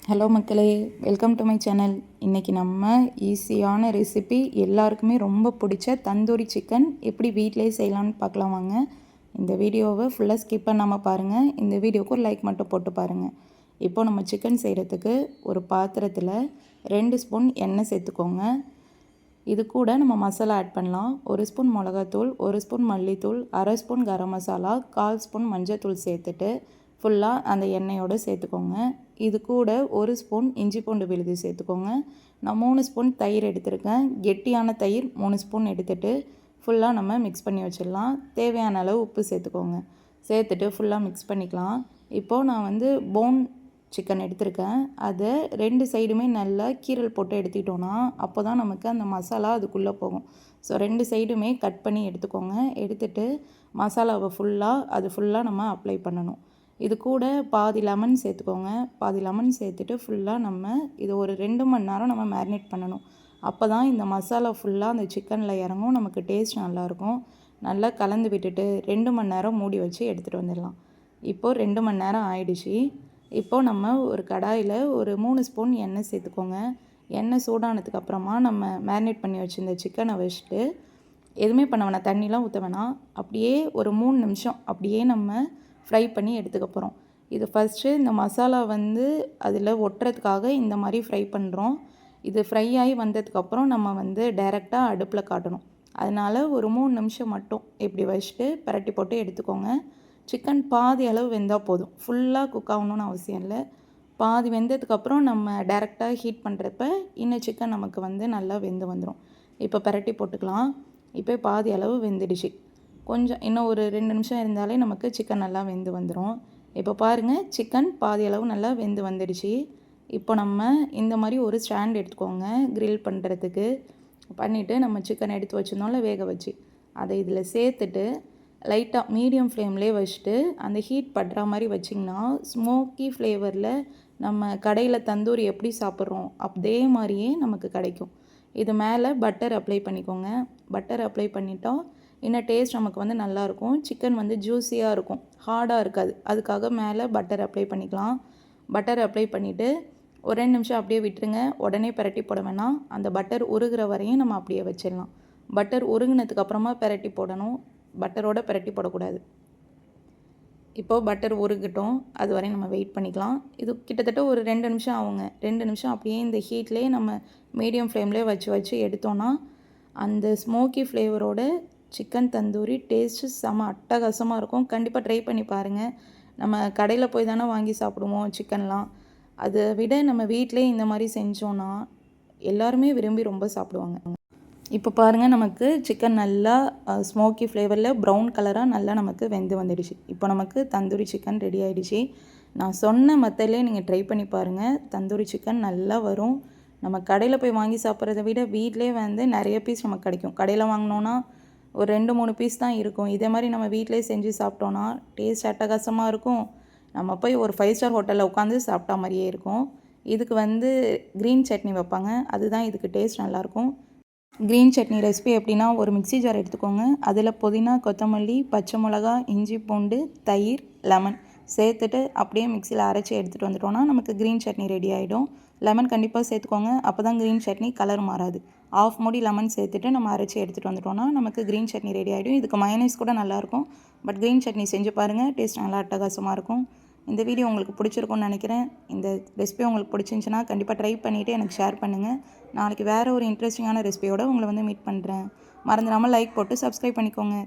Hello மக்களே, welcome to my channel. இன்றைக்கி நம்ம ஈஸியான ரெசிபி, எல்லாருக்குமே ரொம்ப பிடிச்ச தந்தூரி சிக்கன் எப்படி வீட்டிலே செய்யலான்னு பார்க்கலாம் வாங்க. இந்த வீடியோவை ஃபுல்லாக ஸ்கிப் பண்ணாமல் பாருங்கள். இந்த வீடியோவுக்கு ஒரு லைக் மட்டும் போட்டு பாருங்கள். இப்போது நம்ம சிக்கன் செய்கிறதுக்கு ஒரு பாத்திரத்தில் 2 ஸ்பூன் எண்ணெய் சேர்த்துக்கோங்க. இது கூட நம்ம மசாலா ஆட் பண்ணலாம். 1 ஸ்பூன் மிளகாத்தூள், 1 ஸ்பூன் மல்லித்தூள், அரை ஸ்பூன் கரம் மசாலா, 1/4 ஸ்பூன் மஞ்சள்தூள் சேர்த்துட்டு ஃபுல்லாக அந்த எண்ணெயோடு சேர்த்துக்கோங்க. இது கூட 1 ஸ்பூன் இஞ்சி பூண்டு விழுது சேர்த்துக்கோங்க. நான் 3 ஸ்பூன் தயிர் எடுத்திருக்கேன். கெட்டியான தயிர் 3 ஸ்பூன் எடுத்துகிட்டு ஃபுல்லாக நம்ம மிக்ஸ் பண்ணி வச்சிடலாம். தேவையான அளவு உப்பு சேர்த்துக்கோங்க. சேர்த்துட்டு ஃபுல்லாக மிக்ஸ் பண்ணிக்கலாம். இப்போது நான் போன் சிக்கன் எடுத்திருக்கேன். அதை 2 சைடுமே நல்லா கீரல் போட்டு எடுத்துக்கிட்டோன்னா அப்போ தான் நமக்கு அந்த மசாலா அதுக்குள்ளே போகும். ஸோ 2 சைடுமே கட் பண்ணி எடுத்துக்கோங்க. எடுத்துகிட்டு மசாலாவை ஃபுல்லாக நம்ம அப்ளை பண்ணணும். இது கூட பாதி லெமன் சேர்த்துக்கோங்க. பாதி லெமன் சேர்த்துட்டு ஃபுல்லாக நம்ம இது ஒரு 2 மணி நேரம் நம்ம மேரினேட் பண்ணணும். அப்போ தான் இந்த மசாலா ஃபுல்லாக அந்த சிக்கனில் இறங்கும். நமக்கு டேஸ்ட் நல்லாயிருக்கும். நல்லா கலந்து விட்டுட்டு 2 மணி நேரம் மூடி வச்சு எடுத்துகிட்டு வந்துடலாம். இப்போது 2 மணி நேரம் ஆயிடுச்சு. இப்போது நம்ம ஒரு கடாயில் ஒரு 3 ஸ்பூன் எண்ணெய் சேர்த்துக்கோங்க. எண்ணெய் சூடானதுக்கு அப்புறமா நம்ம மேரினேட் பண்ணி வச்சுருந்த சிக்கனை வச்சுட்டு எதுவுமே பண்ண வேணாம், தண்ணிலாம் ஊற்ற வேணாம். அப்படியே ஒரு 3 நிமிஷம் அப்படியே நம்ம ஃப்ரை பண்ணி எடுத்துக்க போகிறோம். இது ஃபஸ்ட்டு இந்த மசாலா அதில் ஒட்டுறதுக்காக இந்த மாதிரி ஃப்ரை பண்ணுறோம். இது ஃப்ரை ஆகி வந்ததுக்கப்புறம் நம்ம டைரெக்டாக அடுப்பில் காட்டணும். அதனால் ஒரு 3 நிமிஷம் மட்டும் இப்படி வச்சுட்டு பரட்டி போட்டு எடுத்துக்கோங்க. சிக்கன் பாதி அளவு வெந்தால் போதும். ஃபுல்லாக குக் ஆகணுன்னு அவசியம் இல்லை. பாதி வெந்ததுக்கப்புறம் நம்ம டைரெக்டாக ஹீட் பண்ணுறப்ப இன்னும் சிக்கன் நமக்கு நல்லா வெந்து வந்துடும். இப்போ பரட்டி போட்டுக்கலாம். இப்போ பாதி அளவு வெந்துடுச்சு. கொஞ்சம் இன்னும் ஒரு 2 நிமிஷம் இருந்தாலே நமக்கு சிக்கன் நல்லா வெந்து வந்துடும். இப்போ பாருங்கள், சிக்கன் பாதி அளவு நல்லா வெந்து வந்துடுச்சு. இப்போ நம்ம இந்த மாதிரி ஒரு ஸ்டாண்ட் எடுத்துக்கோங்க. கிரில் பண்ணுறதுக்கு பண்ணிவிட்டு நம்ம சிக்கன் எடுத்து வச்சுருந்தோம்ல வேக வச்சு, அதை இதில் சேர்த்துட்டு லைட்டாக மீடியம் ஃப்ளேம்லேயே வச்சுட்டு அந்த ஹீட் படுற மாதிரி வச்சிங்கன்னா ஸ்மோக்கி ஃப்ளேவரில் நம்ம கடையில் தந்தூரி எப்படி சாப்பிட்றோம் அதே மாதிரியே நமக்கு கிடைக்கும். இது மேலே பட்டர் அப்ளை பண்ணிக்கோங்க. பட்டர் அப்ளை பண்ணிட்டோம் இன்னும் டேஸ்ட் நமக்கு நல்லாயிருக்கும். சிக்கன் ஜூஸியாக இருக்கும், ஹார்டாக இருக்காது. அதுக்காக மேலே பட்டர் அப்ளை பண்ணிக்கலாம். பட்டர் அப்ளை பண்ணிவிட்டு ஒரு 2 நிமிஷம் அப்படியே விட்டுருங்க. உடனே பரட்டி போட வேணாம். அந்த பட்டர் உருகிற வரையும் நம்ம அப்படியே வச்சிடலாம். பட்டர் உருகினதுக்கப்புறமா பரட்டி போடணும். பட்டரோட பரட்டி போடக்கூடாது. இப்போது பட்டர் உருகட்டும், அது வரையும் நம்ம வெயிட் பண்ணிக்கலாம். இது கிட்டத்தட்ட ஒரு 2 நிமிஷம் ஆகுங்க. 2 நிமிஷம் அப்படியே இந்த ஹீட்லேயே நம்ம மீடியம் ஃப்ளேம்லேயே வச்சு எடுத்தோன்னா அந்த ஸ்மோக்கி ஃப்ளேவரோட சிக்கன் தந்தூரி டேஸ்ட்டு செம அட்டகாசமாக இருக்கும். கண்டிப்பாக ட்ரை பண்ணி பாருங்கள். நம்ம கடையில் போய் தானே வாங்கி சாப்பிடுவோம் சிக்கன்லாம். அதை விட நம்ம வீட்டிலே இந்த மாதிரி செஞ்சோன்னா எல்லாருமே விரும்பி ரொம்ப சாப்பிடுவாங்க. இப்போ பாருங்கள், நமக்கு சிக்கன் நல்லா ஸ்மோக்கி ஃப்ளேவரில் ப்ரௌன் கலராக நல்லா நமக்கு வெந்து வந்துடுச்சு. இப்போ நமக்கு தந்தூரி சிக்கன் ரெடி ஆகிடுச்சு. நான் சொன்ன மெத்தட்லேயே நீங்கள் ட்ரை பண்ணி பாருங்கள். தந்தூரி சிக்கன் நல்லா வரும். நம்ம கடையில் போய் வாங்கி சாப்பிட்றத விட வீட்டிலே நிறைய பீஸ் நமக்கு கிடைக்கும். கடையில் வாங்கினோன்னா ஒரு 2-3 பீஸ் தான் இருக்கும். இதே மாதிரி நம்ம வீட்டிலே செஞ்சு சாப்பிட்டோன்னா டேஸ்ட் அட்டகாசமாக இருக்கும். நம்ம போய் ஒரு 5 ஸ்டார் ஹோட்டலில் உட்காந்து சாப்பிட்டா மாதிரியே இருக்கும். இதுக்கு க்ரீன் சட்னி வைப்பாங்க. அதுதான் இதுக்கு டேஸ்ட் நல்லாயிருக்கும். க்ரீன் சட்னி ரெசிபி எப்படின்னா, ஒரு மிக்ஸி ஜார் எடுத்துக்கோங்க. அதில் புதினா, கொத்தமல்லி, பச்சை மிளகா, இஞ்சி பூண்டு, தயிர், லெமன் சேர்த்துட்டு அப்படியே மிக்சியில் அரைச்சி எடுத்துகிட்டு வந்துட்டோன்னா நமக்கு க்ரீன் சட்னி ரெடி ஆகிடும். லெமன் கண்டிப்பாக சேர்த்துக்கோங்க. அப்போ தான் க்ரீன் சட்னி கலர் மாறாது. 1/2 மூடி லெமன் சேர்த்துட்டு நம்ம அரைச்சி எடுத்துகிட்டு வந்துட்டோன்னா நமக்கு க்ரீன் சட்னி ரெடி ஆகிடும். இதுக்கு மயோனைஸ் கூட நல்லாயிருக்கும். பட் க்ரீன் சட்னி செஞ்சு பாருங்கள், டேஸ்ட் நல்லா அட்டகாசமாக இருக்கும். இந்த வீடியோ உங்களுக்கு பிடிச்சிருக்கும்னு நினைக்கிறேன். இந்த ரெசிபி உங்களுக்கு பிடிச்சிருந்துச்சின்னா கண்டிப்பாக ட்ரை பண்ணிவிட்டு எனக்கு ஷேர் பண்ணுங்கள். நாளைக்கு வேறு ஒரு இன்ட்ரெஸ்டிங்கான ரெசிபியோடு உங்களை மீட் பண்ணுறேன். மறந்துடாமல் லைக் போட்டு சப்ஸ்கிரைப் பண்ணிக்கோங்க.